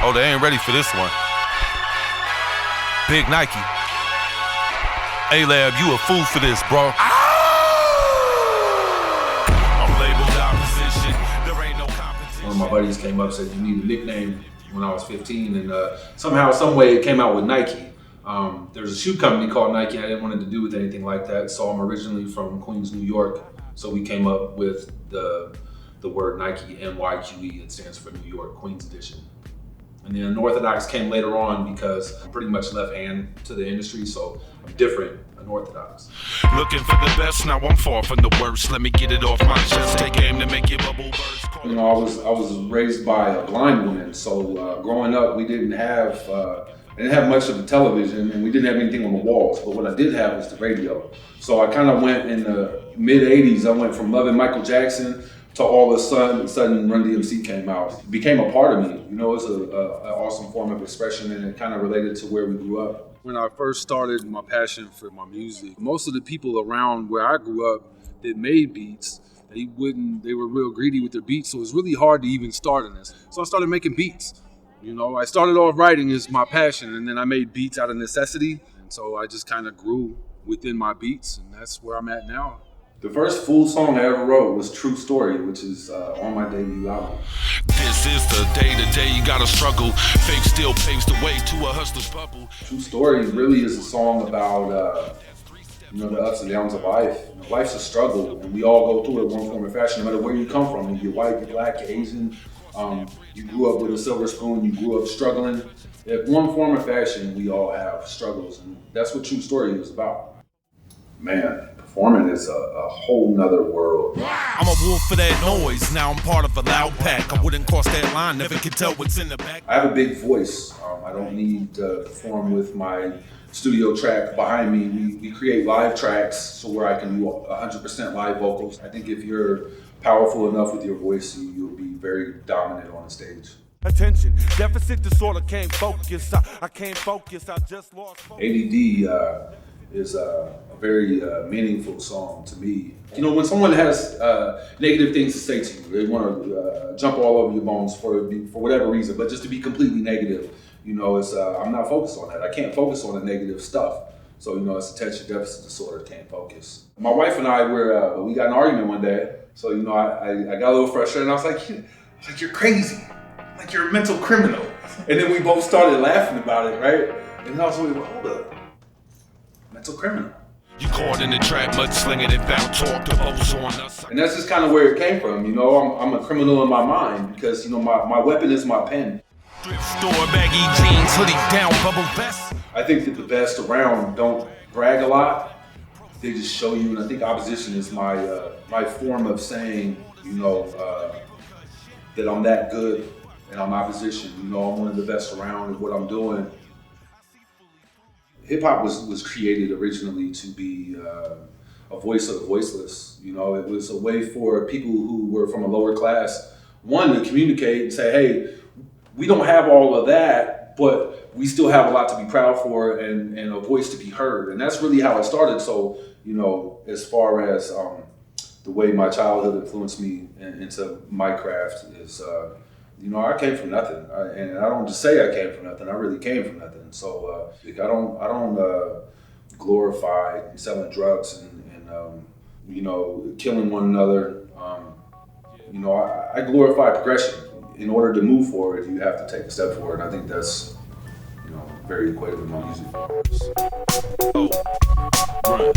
Oh, they ain't ready for this one. Big Nike. A-Lab, you a fool for this, bro. I'm labeled opposition. There ain't no competition. One of my buddies came up and said, you need a nickname when I was 15, and somehow, some way it came out with Nike. There's a shoe company called Nike. I didn't want it to do with anything like that, so I'm originally from Queens, New York. So we came up with the word Nike, NYQE. It stands for New York, Queens Edition. And then Unorthodox came later on because I'm pretty much left hand to the industry, so I'm different, unorthodox. Looking for the best, now I'm far from the worst. Let me get it off my chest. Take aim to make your bubble burst. You know, I was raised by a blind woman, so growing up we didn't have much of the television, and we didn't have anything on the walls. But what I did have was the radio. So I kind of went in the mid '80s. I went from loving Michael Jackson to all of a sudden Run DMC came out. It became a part of me. You know, it's an awesome form of expression, and it kind of related to where we grew up. When I first started my passion for my music, most of the people around where I grew up that made beats, they were real greedy with their beats, so it was really hard to even start in this. So I started making beats. You know, I started off writing as my passion, and then I made beats out of necessity. And so I just kind of grew within my beats, and that's where I'm at now. The first full song I ever wrote was True Story, which is on my debut album. This is the day-to-day, you gotta struggle. Fame still paves the way to a hustler's bubble. True Story really is a song about you know, the ups and downs of life. You know, life's a struggle, and we all go through it one form or fashion, no matter where you come from. You're white, you're black, you're Asian. You grew up with a silver spoon, you grew up struggling. In one form or fashion, we all have struggles, and that's what True Story is about. Man, performing is a whole nother world. I'm a wolf for that noise, now I'm part of a loud pack. I wouldn't cross that line, never can tell what's in the back. I have a big voice. I don't need to perform with my studio track behind me. We create live tracks so where I can do 100% live vocals. I think if you're powerful enough with your voice, you'll be very dominant on the stage. Attention, deficit disorder, can't focus. I can't focus, I just lost focus. ADD is a very meaningful song to me. You know, when someone has negative things to say to you, they want to jump all over your bones for whatever reason, but just to be completely negative, you know, it's I'm not focused on that. I can't focus on the negative stuff. So, you know, it's attention deficit disorder, can't focus. My wife and I we got an argument one day. So, you know, I got a little frustrated, and I was like, you're crazy. Like, you're a mental criminal. And then we both started laughing about it, right? And then I was like, well, hold up. Mental criminal. You caught in the trap, mudslinging and foul talk to both on us. And that's just kind of where it came from. You know, I'm a criminal in my mind because, you know, my weapon is my pen. Thrift store, baggy jeans, hoodie down, bubble vest. I think that the best around don't brag a lot. They just show you, and I think opposition is my form of saying, you know, that I'm that good and I'm opposition. You know, I'm one of the best around at what I'm doing. Hip hop was created originally to be a voice of the voiceless. You know, it was a way for people who were from a lower class, one, to communicate and say, hey, we don't have all of that, but we still have a lot to be proud for and a voice to be heard. And that's really how it started. So, you know, as far as the way my childhood influenced me into my craft is, you know, I came from nothing. And I don't just say I came from nothing, I really came from nothing. So I don't glorify selling drugs and you know, killing one another. You know, I glorify progression. In order to move forward, you have to take a step forward. And I think that's, you know, very equated with my music. Oh, run.